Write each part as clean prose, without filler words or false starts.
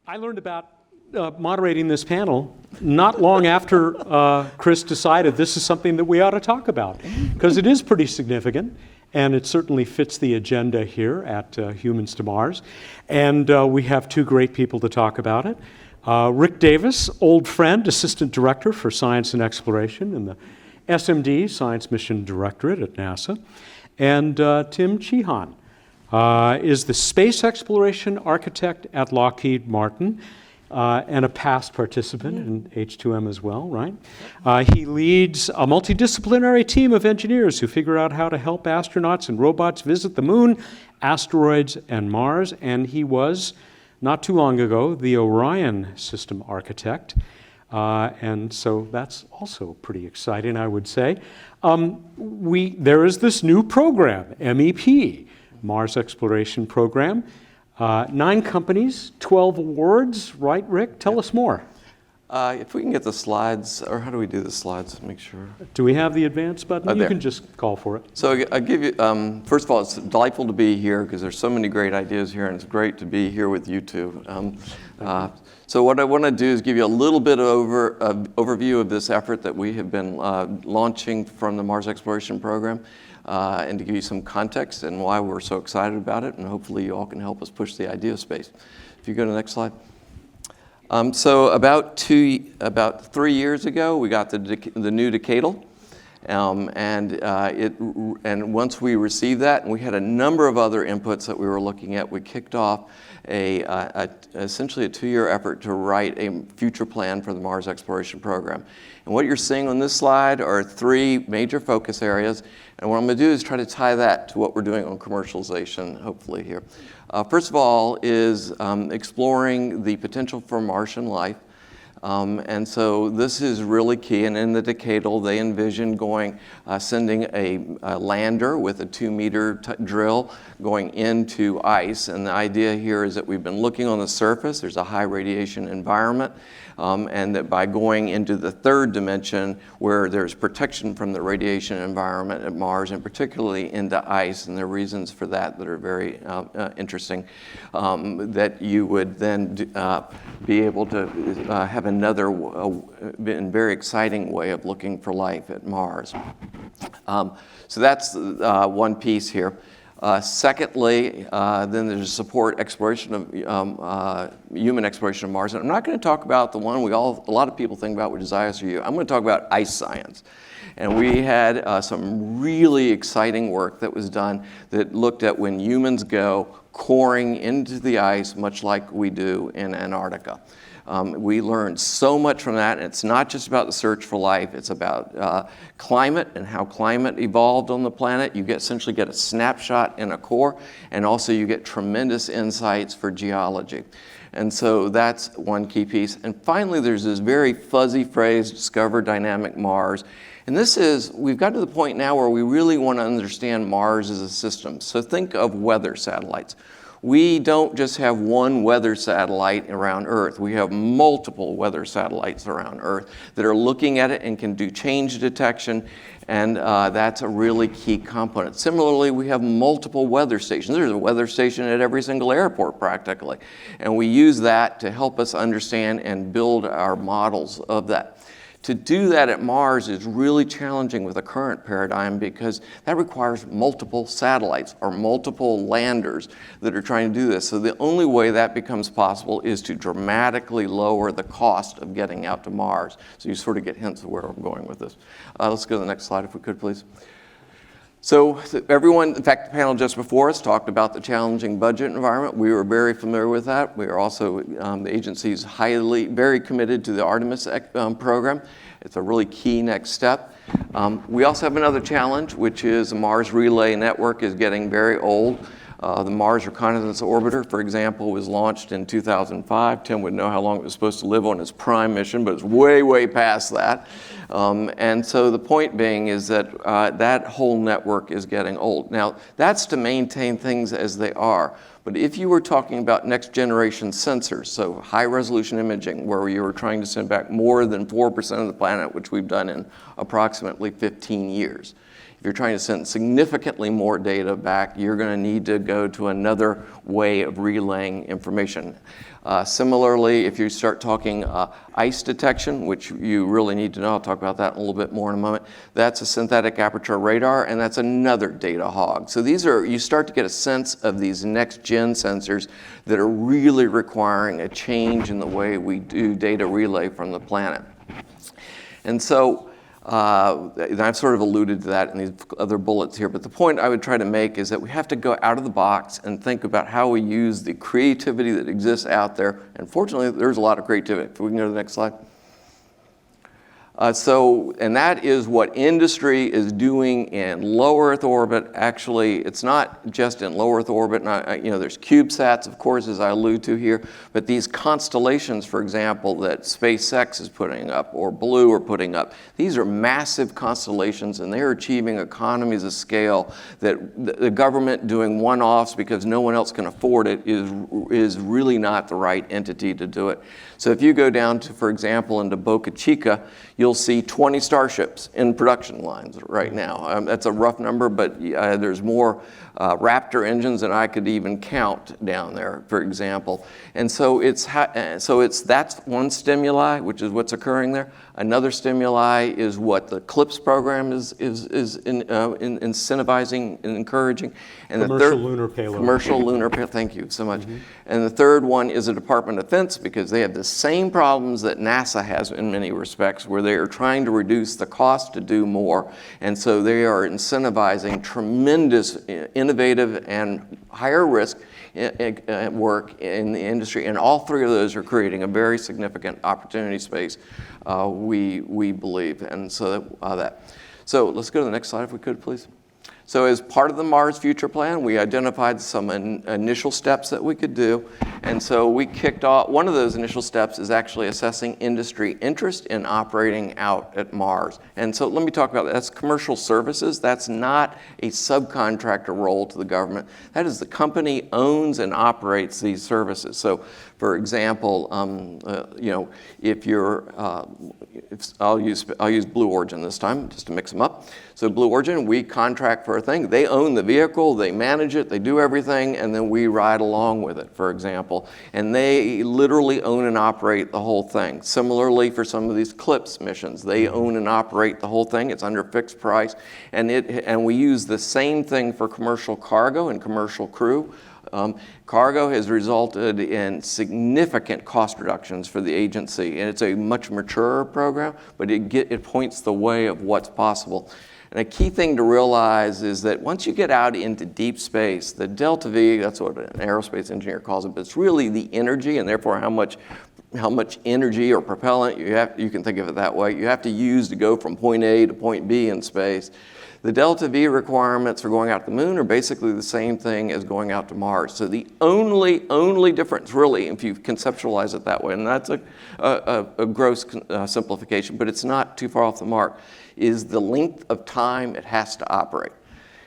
I learned about moderating this panel not long after Chris decided this is something that we ought to talk about, because it is pretty significant, and it certainly fits the agenda here at Humans to Mars. And we have two great people to talk about it. Rick Davis, old friend, Assistant Director for Science and Exploration in the SMD, Science Mission Directorate at NASA, and Tim Cichan is the Space Exploration Architect at Lockheed Martin, and a past participant in H2M as well, right? He leads a multidisciplinary team of engineers who figure out how to help astronauts and robots visit the moon, asteroids, and Mars, and he was, not too long ago, the Orion system architect. And so that's also pretty exciting, I would say. There is this new program, MEP, Mars Exploration Program. 9 companies, 12 awards, right, Rick? Tell us more. If we can get the slides, or how do we do the slides? Make sure. Do we have the advance button? You There. can just call for it. So I'll give you, first of all, it's delightful to be here because there's so many great ideas here, and it's great to be here with you two. So what I want to do is give you a little bit of overview of this effort that we have been launching from the Mars Exploration Program, and to give you some context and why we're so excited about it, and hopefully you all can help us push the idea space. If you go to the next slide. So about 3 years ago, we got the new decadal, and once we received that, and we had a number of other inputs that we were looking at, we kicked off essentially a 2-year effort to write a future plan for the Mars Exploration Program. And what you're seeing on this slide are 3 major focus areas, and what I'm going to do is try to tie that to what we're doing on commercialization, hopefully here. First of all is exploring the potential for Martian life. And so this is really key, and in the decadal, they envision sending a lander with a 2-meter drill going into ice. And the idea here is that we've been looking on the surface, there's a high radiation environment, and that by going into the 3rd dimension, where there's protection from the radiation environment at Mars, and particularly into ice, and there are reasons for that that are very interesting, that you would then be able to have another very exciting way of looking for life at Mars. So that's one piece here. Secondly, then there's support exploration of human exploration of Mars. And I'm not going to talk about the one a lot of people think about, which is ISRU. I'm going to talk about ice science. And we had some really exciting work that was done that looked at when humans go coring into the ice, much like we do in Antarctica. We learned so much from that, and it's not just about the search for life, it's about climate and how climate evolved on the planet. You essentially get a snapshot in a core, and also you get tremendous insights for geology. And so that's one key piece. And finally, there's this very fuzzy phrase, discover dynamic Mars. And we've got to the point now where we really want to understand Mars as a system. So think of weather satellites. We don't just have one weather satellite around Earth. We have multiple weather satellites around Earth that are looking at it and can do change detection, and that's a really key component. Similarly, we have multiple weather stations. There's a weather station at every single airport practically, and we use that to help us understand and build our models of that. To do that at Mars is really challenging with the current paradigm because that requires multiple satellites or multiple landers that are trying to do this. So the only way that becomes possible is to dramatically lower the cost of getting out to Mars. So you sort of get hints of where I'm going with this. Let's go to the next slide if we could, please. So everyone, in fact, the panel just before us talked about the challenging budget environment. We were very familiar with that. We are also, the agency's very committed to the Artemis program. It's a really key next step. We also have another challenge, which is the Mars Relay Network is getting very old. The Mars Reconnaissance Orbiter, for example, was launched in 2005. Tim would know how long it was supposed to live on its prime mission, but it's way, way past that. And so the point being is that that whole network is getting old. Now, that's to maintain things as they are. But if you were talking about next generation sensors, so high resolution imaging, where you were trying to send back more than 4% of the planet, which we've done in approximately 15 years. If If you're trying to send significantly more data back, you're going to need to go to another way of relaying information. Similarly, if you start talking ice detection, which you really need to know, I'll talk about that a little bit more in a moment, that's a synthetic aperture radar, and that's another data hog. So these are, you start to get a sense of these next-gen sensors that are really requiring a change in the way we do data relay from the planet. And so, and I've sort of alluded to that in these other bullets here, but the point I would try to make is that we have to go out of the box and think about how we use the creativity that exists out there. And fortunately, there's a lot of creativity. If we can go to the next slide. And that is what industry is doing in low Earth orbit. Actually, it's not just in low Earth orbit. There's CubeSats, of course, as I allude to here, but these constellations, for example, that SpaceX is putting up or Blue are putting up, these are massive constellations, and they're achieving economies of scale that the government doing one-offs because no one else can afford it is really not the right entity to do it. So if you go down to, for example, into Boca Chica, you'll see 20 starships in production lines right now. That's a rough number, but there's more Raptor engines than I could even count down there, for example. And so that's one stimuli, which is what's occurring there. Another stimuli is what the CLIPS program is incentivizing and encouraging. And Commercial lunar payload. Commercial lunar payload, thank you so much. And the third one is the Department of Defense, because they have the same problems that NASA has in many respects, where they are trying to reduce the cost to do more. And so they are incentivizing tremendous innovative and higher risk work in the industry. And all three of those are creating a very significant opportunity space, we believe. And so So let's go to the next slide if we could, please. So as part of the Mars Future Plan, we identified some initial steps that we could do. And so we kicked off, one of those initial steps is actually assessing industry interest in operating out at Mars. And so let me talk about that. That's commercial services. That's not a subcontractor role to the government. That is the company owns and operates these services. So for example, if you're, I'll use Blue Origin this time, just to mix them up. So Blue Origin, we contract for a thing. They own the vehicle, they manage it, they do everything, and then we ride along with it, for example. And they literally own and operate the whole thing. Similarly, for some of these CLIPS missions, they own and operate the whole thing. It's under fixed price. And we use the same thing for commercial cargo and commercial crew. Cargo has resulted in significant cost reductions for the agency, and it's a much maturer program, but it points the way of what's possible. And a key thing to realize is that once you get out into deep space, the delta V, that's what an aerospace engineer calls it, but it's really the energy, and therefore how much energy or propellant you can think of it that way, you have to use to go from point A to point B in space. The delta V requirements for going out to the moon are basically the same thing as going out to Mars. So the only difference, really, if you conceptualize it that way, and that's a gross simplification, but it's not too far off the mark, is the length of time it has to operate.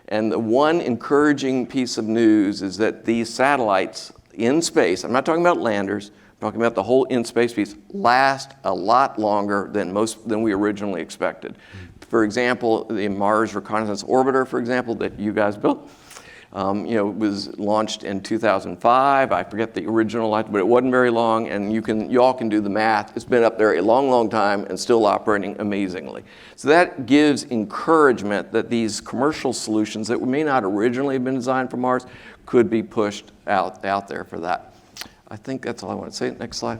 And the one encouraging piece of news is that these satellites in space, I'm not talking about landers, I'm talking about the whole in-space piece, last a lot longer than we originally expected. For example, the Mars Reconnaissance Orbiter, for example, that you guys built, was launched in 2005. I forget the original, but it wasn't very long, and you all can do the math. It's been up there a long, long time and still operating amazingly. So that gives encouragement that these commercial solutions that may not originally have been designed for Mars could be pushed out there for that. I think that's all I want to say. Next slide.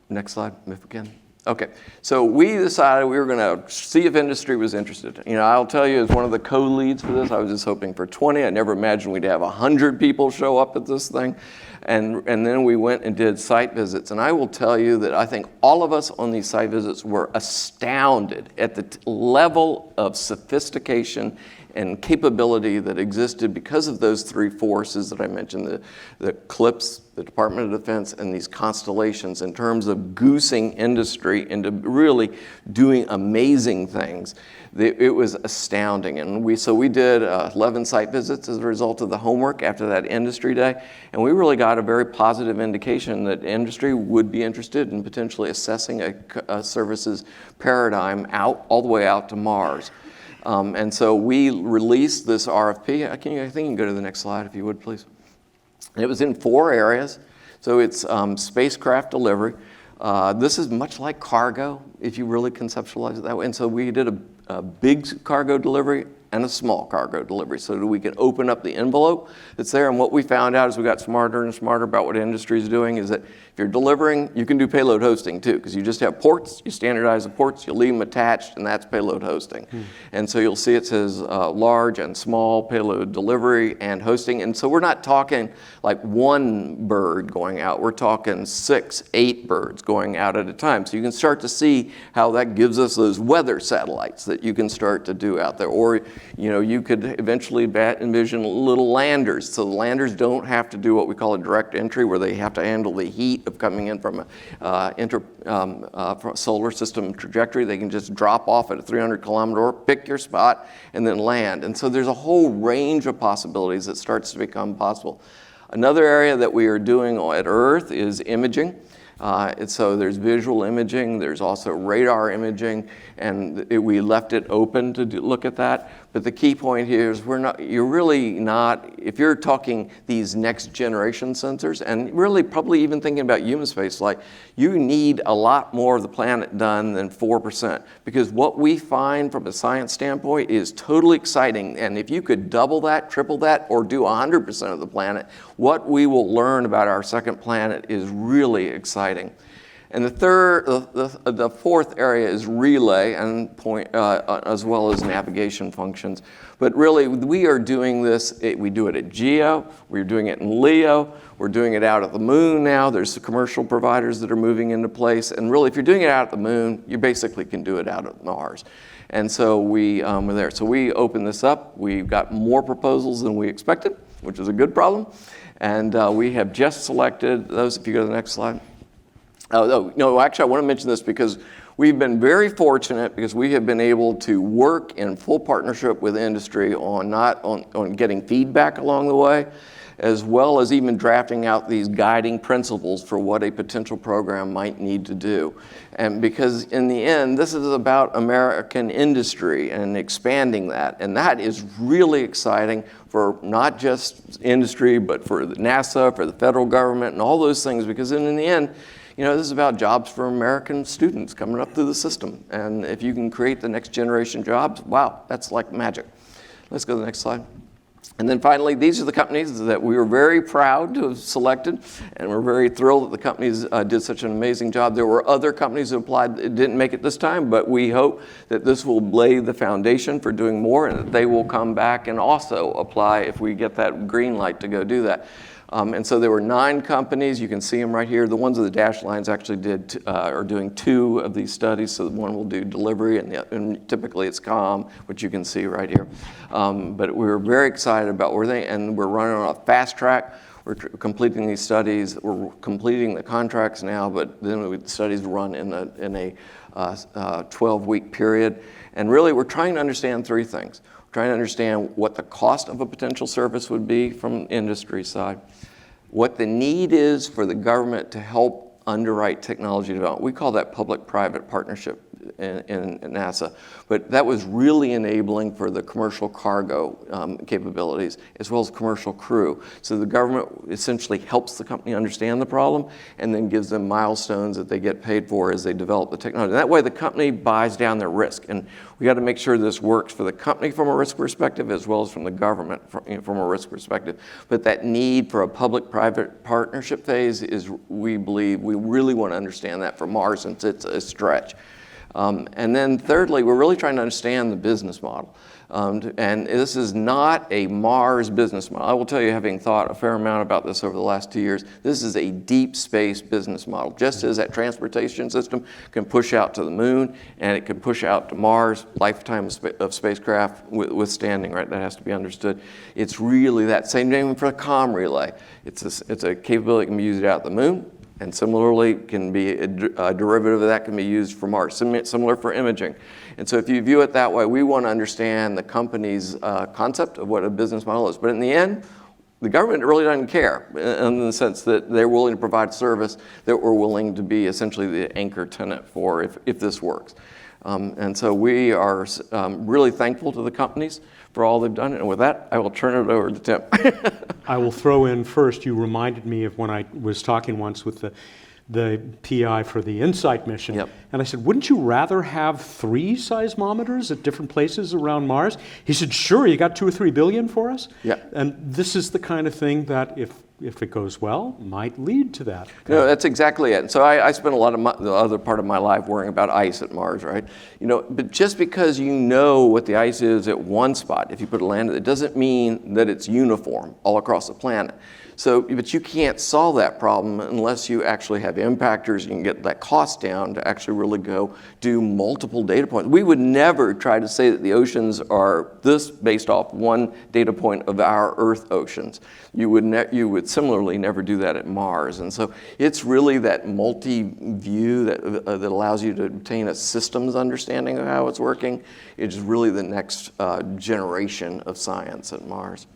Next slide, if we can. Okay, so we decided we were going to see if industry was interested. I'll tell you, as one of the co-leads for this, I was just hoping for 20. I never imagined we'd have 100 people show up at this thing. And then we went and did site visits. And I will tell you that I think all of us on these site visits were astounded at the level of sophistication and capability that existed because of those three forces that I mentioned, the CLIPS, the Department of Defense, and these constellations in terms of goosing industry into really doing amazing things. It was astounding. And we did 11 site visits as a result of the homework after that industry day. And we really got a very positive indication that industry would be interested in potentially assessing a services paradigm all the way out to Mars. And so we released this RFP. I think you can go to the next slide if you would, please. It was in 4 areas. So it's spacecraft delivery. This is much like cargo, if you really conceptualize it that way. And so we did a big cargo delivery and a small cargo delivery so that we can open up the envelope that's there. And what we found out as we got smarter and smarter about what industry is doing is that if you're delivering, you can do payload hosting too, because you just have ports, you standardize the ports, you leave them attached, and that's payload hosting. And so you'll see it says large and small payload delivery and hosting. And so we're not talking like one bird going out, we're talking 6, 8 birds going out at a time. So you can start to see how that gives us those weather satellites that you can start to do out there. Or you could eventually envision little landers. So the landers don't have to do what we call a direct entry, where they have to handle the heat of coming in from a solar system trajectory. They can just drop off at a 300-kilometer orbit, pick your spot, and then land. And so there's a whole range of possibilities that starts to become possible. Another area that we are doing at Earth is imaging. So there's visual imaging, there's also radar imaging, and we left it open to look at that. But the key point here is you're really not, if you're talking these next generation sensors, and really probably even thinking about human space flight, you need a lot more of the planet done than 4%. Because what we find from a science standpoint is totally exciting. And if you could double that, triple that, or do 100% of the planet, what we will learn about our second planet is really exciting. And the fourth area is relay and as well as navigation functions. But really, we are doing this. We do it at GEO. We're doing it in LEO. We're doing it out at the moon now. There's the commercial providers that are moving into place. And really, if you're doing it out at the moon, you basically can do it out at Mars. And so we are there. So we opened this up. We've got more proposals than we expected, which is a good problem. And we have just selected those. If you go to the next slide. No, actually, I want to mention this because we've been very fortunate because we have been able to work in full partnership with industry on getting feedback along the way, as well as even drafting out these guiding principles for what a potential program might need to do. And because in the end, this is about American industry and expanding that. And that is really exciting for not just industry, but for NASA, for the federal government, and all those things, because in the end, this is about jobs for American students coming up through the system. And if you can create the next generation jobs, wow, that's like magic. Let's go to the next slide. And then finally, these are the companies that we were very proud to have selected, and we're very thrilled that the companies did such an amazing job. There were other companies who applied that didn't make it this time, but we hope that this will lay the foundation for doing more, and that they will come back and also apply if we get that green light to go do that. And so there were 9 companies. You can see them right here. The ones with the dashed lines actually are doing 2 of these studies. So one will do delivery, and typically it's comm, which you can see right here. But we were very excited about where and we're running on a fast track. We're completing these studies. We're completing the contracts now, but then the studies run in a 12-week period. And really, we're trying to understand 3 things. Trying to understand what the cost of a potential service would be from industry side, what the need is for the government to help underwrite technology development. We call that public-private partnership in NASA. But that was really enabling for the commercial cargo capabilities as well as commercial crew. So the government essentially helps the company understand the problem and then gives them milestones that they get paid for as they develop the technology. And that way the company buys down their risk. And we got to make sure this works for the company from a risk perspective as well as from the government from a risk perspective. But that need for a public-private partnership phase is, we believe, we really want to understand that for Mars since it's a stretch. And then thirdly, we're really trying to understand the business model. And this is not a Mars business model. I will tell you, having thought a fair amount about this over the last 2 years, this is a deep space business model. Just as that transportation system can push out to the moon and it can push out to Mars, lifetime of spacecraft withstanding, right? That has to be understood. It's really that same name for the comm relay. It's a capability that can be used out at the moon. And similarly, can be a derivative of that can be used for Mars, similar for imaging. And so if you view it that way, we want to understand the company's concept of what a business model is. But in the end, the government really doesn't care in the sense that they're willing to provide service that we're willing to be essentially the anchor tenant for if this works. And so we are really thankful to the companies for all they've done. And with that, I will turn it over to Tim. I will throw in first, you reminded me of when I was talking once with the PI for the InSight mission. Yep. And I said, wouldn't you rather have 3 seismometers at different places around Mars? He said, sure, you got 2 or 3 billion for us? Yeah. And this is the kind of thing that if it goes well, might lead to that. No, that's exactly it. And so I spent a lot of the other part of my life worrying about ice at Mars, right? But just because you know what the ice is at one spot, if you put a lander, it doesn't mean that it's uniform all across the planet. So, but you can't solve that problem unless you actually have impactors. You can get that cost down to actually really go do multiple data points. We would never try to say that the oceans are this based off one data point of our Earth oceans. You would similarly never do that at Mars. And so it's really that multi-view that allows you to obtain a systems understanding of how it's working. It's really the next generation of science at Mars.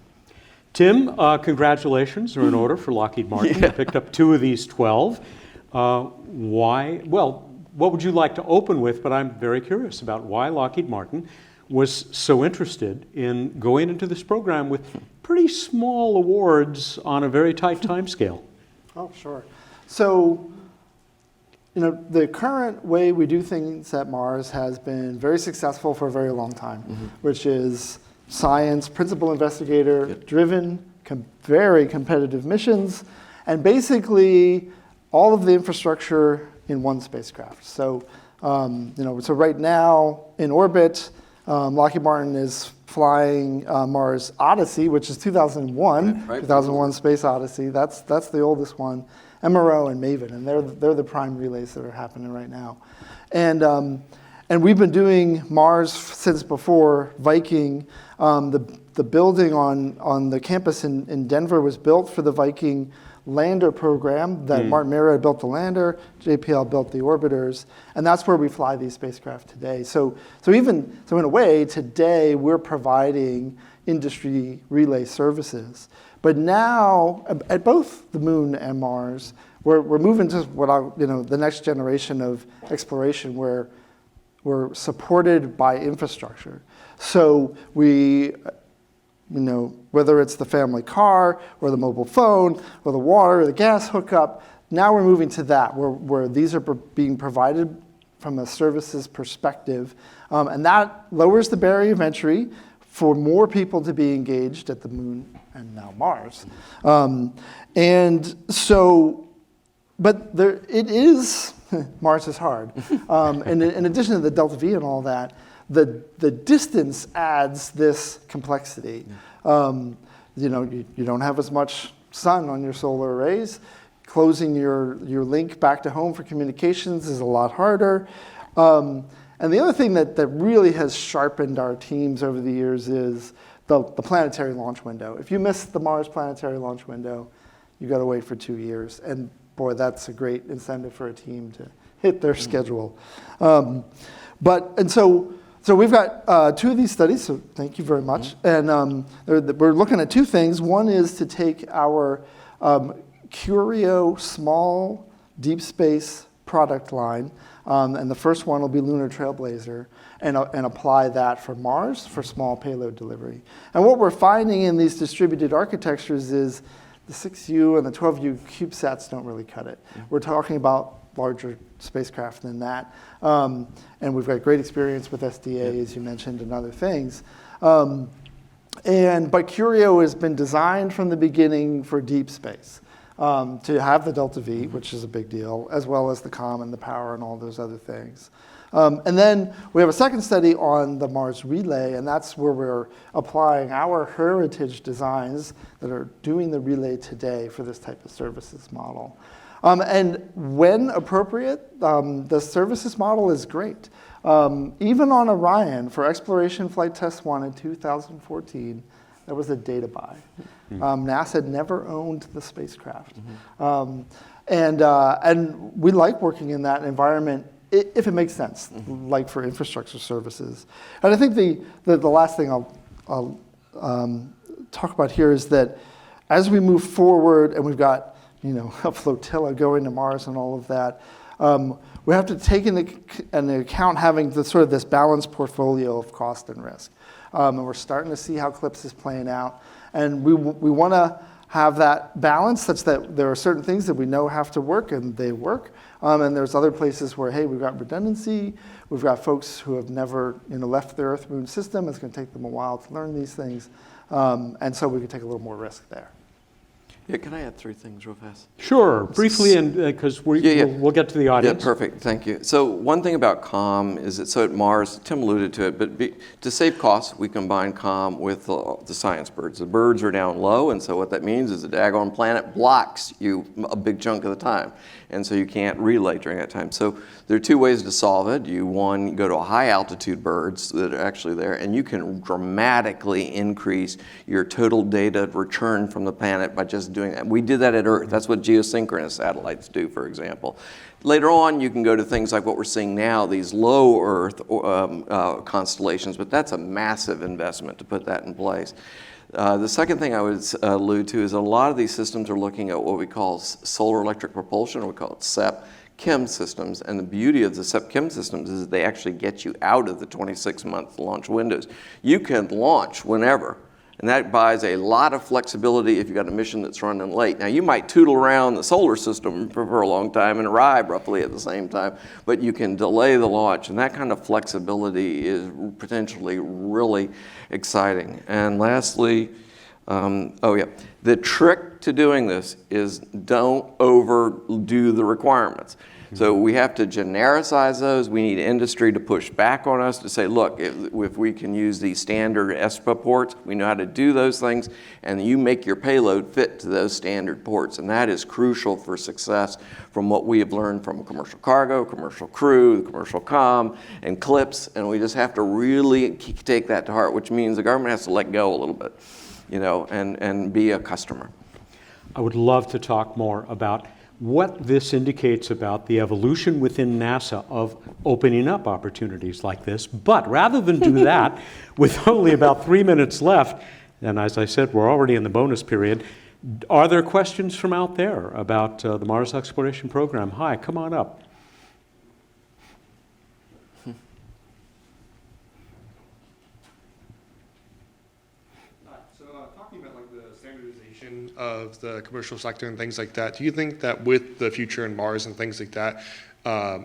Tim, congratulations are in order for Lockheed Martin. Yeah. You picked up 2 of these 12. Why? Well, what would you like to open with? But I'm very curious about why Lockheed Martin was so interested in going into this program with pretty small awards on a very tight time scale. Oh, sure. So, the current way we do things at Mars has been very successful for a very long time, which is science, principal investigator, driven, very competitive missions, and basically all of the infrastructure in one spacecraft. So, so right now in orbit, Lockheed Martin is flying Mars Odyssey, which is 2001, right. 2001 Space Odyssey. That's the oldest one. MRO and Maven, and they're the prime relays that are happening right now. And we've been doing Mars since before Viking. The building on the campus in Denver was built for the Viking lander program that Martin Marietta built the lander, JPL built the orbiters, and that's where we fly these spacecraft today. So in a way, today we're providing industry relay services. But now, at both the Moon and Mars, we're moving to the next generation of exploration where we're supported by infrastructure. So whether it's the family car or the mobile phone or the water or the gas hookup, now we're moving to that where these are being provided from a services perspective. And that lowers the barrier of entry for more people to be engaged at the Moon and now Mars. Mars is hard. And in addition to the delta V and all that, the distance adds this complexity. You don't have as much sun on your solar arrays. Closing your link back to home for communications is a lot harder. And the other thing that really has sharpened our teams over the years is the planetary launch window. If you miss the Mars planetary launch window, you got to wait for 2 years. And boy, that's a great incentive for a team to hit their schedule. So we've got 2 of these studies, so thank you very much. And we're looking at 2 things. One is to take our Curio small deep space product line, and the first one will be Lunar Trailblazer, and apply that for Mars for small payload delivery. And what we're finding in these distributed architectures is the 6U and the 12U CubeSats don't really cut it. We're talking about larger spacecraft than that. And we've got great experience with SDA, as you mentioned, and other things. But Curio has been designed from the beginning for deep space, to have the delta V, which is a big deal, as well as the comm and the power and all those other things. And then we have a second study on the Mars relay, and that's where we're applying our heritage designs that are doing the relay today for this type of services model. And when appropriate, the services model is great. Even on Orion, for Exploration Flight Test 1 in 2014, there was a data buy. NASA had never owned the spacecraft. And we like working in that environment if it makes sense, like for infrastructure services. And I think the last thing I'll talk about here is that as we move forward and we've got a flotilla going to Mars and all of that, we have to take into account having this balanced portfolio of cost and risk. And we're starting to see how CLIPS is playing out. And we want to have that balance such that there are certain things that we know have to work and they work. And there's other places where, hey, we've got redundancy. We've got folks who have never left the Earth-Moon system. It's going to take them a while to learn these things. And so we can take a little more risk there. Yeah, can I add 3 things real fast? Sure, briefly, and because we'll get to the audience. Yeah, perfect, thank you. So one thing about COM is that, so at Mars, Tim alluded to it, but to save costs, we combine COM with the science birds. The birds are down low, and so what that means is the daggone planet blocks you a big chunk of the time, and so you can't relay during that time. So there are 2 ways to solve it. You go to a high altitude birds that are actually there, and you can dramatically increase your total data return from the planet by just doing that. We did that at Earth. That's what geosynchronous satellites do, for example. Later on, you can go to things like what we're seeing now, these low Earth constellations, but that's a massive investment to put that in place. The second thing I would allude to is a lot of these systems are looking at what we call solar electric propulsion, or we call it SEP, chem systems. And the beauty of the SEP chem systems is that they actually get you out of the 26-month launch windows. You can launch whenever. And that buys a lot of flexibility if you've got a mission that's running late. Now, you might tootle around the solar system for a long time and arrive roughly at the same time, but you can delay the launch. And that kind of flexibility is potentially really exciting. And lastly, the trick to doing this is don't overdo the requirements. So we have to genericize those. We need industry to push back on us to say, look, if we can use these standard ESPA ports, we know how to do those things, and you make your payload fit to those standard ports. And that is crucial for success from what we have learned from commercial cargo, commercial crew, commercial comm, and CLIPS. And we just have to really take that to heart, which means the government has to let go a little bit, and be a customer. I would love to talk more about what this indicates about the evolution within NASA of opening up opportunities like this. But rather than do that, with only about 3 minutes left, and as I said, we're already in the bonus period, are there questions from out there about the Mars Exploration Program? Hi, come on up. Talking about like the standardization of the commercial sector and things like that, do you think that with the future in Mars and things like that,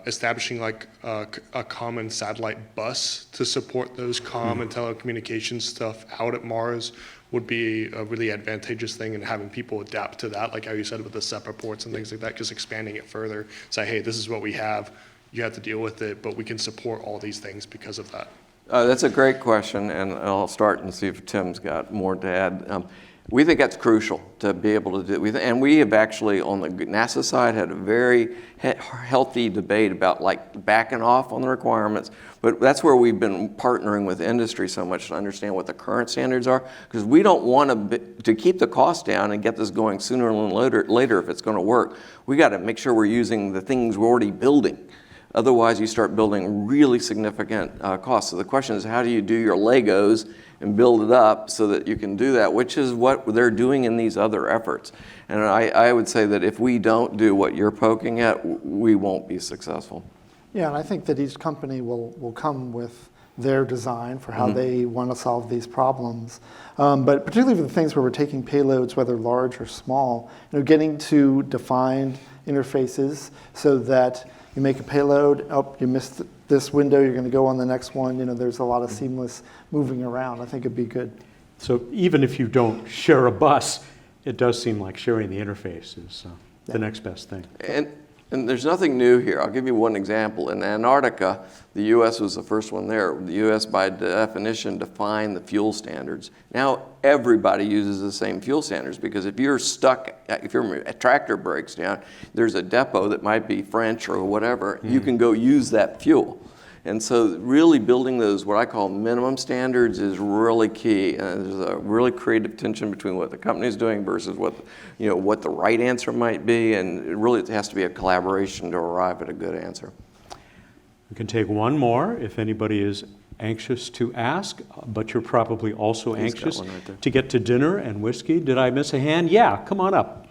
establishing like a common satellite bus to support those comm and telecommunications stuff out at Mars would be a really advantageous thing, and having people adapt to that, like how you said with the separate ports and things like that, just expanding it further, say, hey, this is what we have, you have to deal with it, but we can support all these things because of that? That's a great question, and I'll start and see if Tim's got more to add. We think that's crucial to be able to do, and we have actually on the NASA side had a very healthy debate about like backing off on the requirements, but that's where we've been partnering with industry so much to understand what the current standards are, because we don't want to keep the cost down and get this going sooner than later if it's going to work. We got to make sure we're using the things we're already building. Otherwise, you start building really significant costs. So the question is, how do you do your Legos and build it up so that you can do that, which is what they're doing in these other efforts. And I would say that if we don't do what you're poking at, we won't be successful. Yeah, and I think that each company will come with their design for how they want to solve these problems. But particularly for the things where we're taking payloads, whether large or small, getting to defined interfaces so that you make a payload, you missed this window, you're going to go on the next one. There's a lot of seamless moving around. I think it'd be good. So even if you don't share a bus, it does seem like sharing the interface is the next best thing. And there's nothing new here. I'll give you one example. In Antarctica, the U.S. was the first one there. The U.S. by definition defined the fuel standards. Now everybody uses the same fuel standards, because if you're stuck, if your tractor breaks down, there's a depot that might be French or whatever, you can go use that fuel. And so really building those, what I call minimum standards, is really key. And there's a really creative tension between what the company is doing versus what, what the right answer might be. And it has to be a collaboration to arrive at a good answer. We can take one more if anybody is anxious to ask, but you're probably also He's got anxious one right there. to get to dinner and whiskey. Did I miss a hand? Yeah, come on up.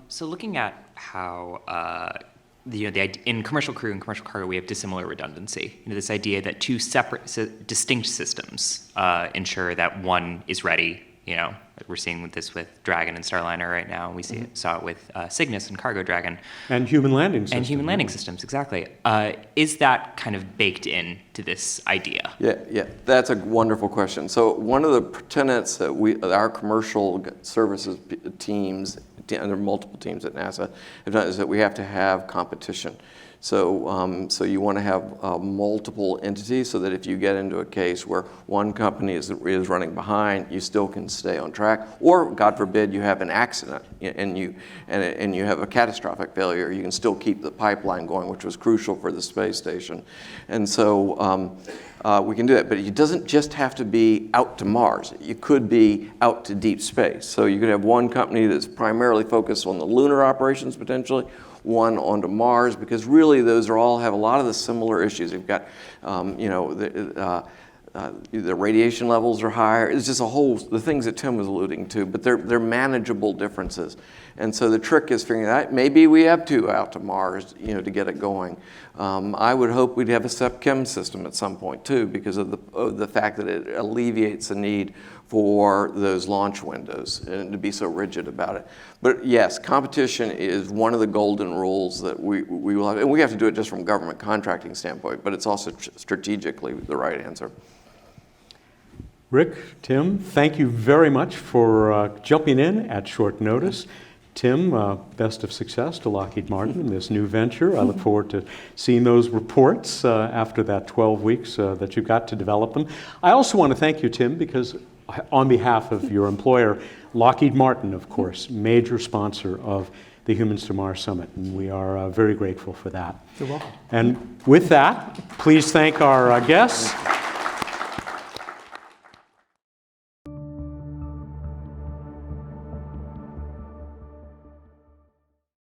So looking at how in commercial crew and commercial cargo, we have dissimilar redundancy. This idea that two separate, distinct systems ensure that one is ready. We're seeing this with Dragon and Starliner right now. We saw it with Cygnus and Cargo Dragon. And human landing systems. And human landing systems, exactly. Is that kind of baked into this idea? Yeah, that's a wonderful question. So one of the tenets that our commercial services teams, and there are multiple teams at NASA, have done, is that we have to have competition. So, so you want to have multiple entities, so that if you get into a case where one company is running behind, you still can stay on track. Or, God forbid, you have an accident and you have a catastrophic failure, you can still keep the pipeline going, which was crucial for the space station. And so we can do that, but it doesn't just have to be out to Mars. You could be out to deep space. So you could have one company that's primarily focused on the lunar operations potentially, one onto Mars, because really those all have a lot of the similar issues. You've got, the radiation levels are higher. It's just the things that Tim was alluding to, but they're manageable differences. And so the trick is figuring out, maybe we have two out to Mars, to get it going. I would hope we'd have a SEPChem system at some point too, because of the fact that it alleviates the need for those launch windows and to be so rigid about it. But yes, competition is one of the golden rules that we will have, and we have to do it just from a government contracting standpoint, but it's also strategically the right answer. Rick, Tim, thank you very much for jumping in at short notice. Tim, best of success to Lockheed Martin in this new venture. I look forward to seeing those reports after that 12 weeks that you've got to develop them. I also want to thank you, Tim, because on behalf of your employer, Lockheed Martin, of course, major sponsor of the Humans to Mars Summit, and we are very grateful for that. You're welcome. And with that, please thank our guests.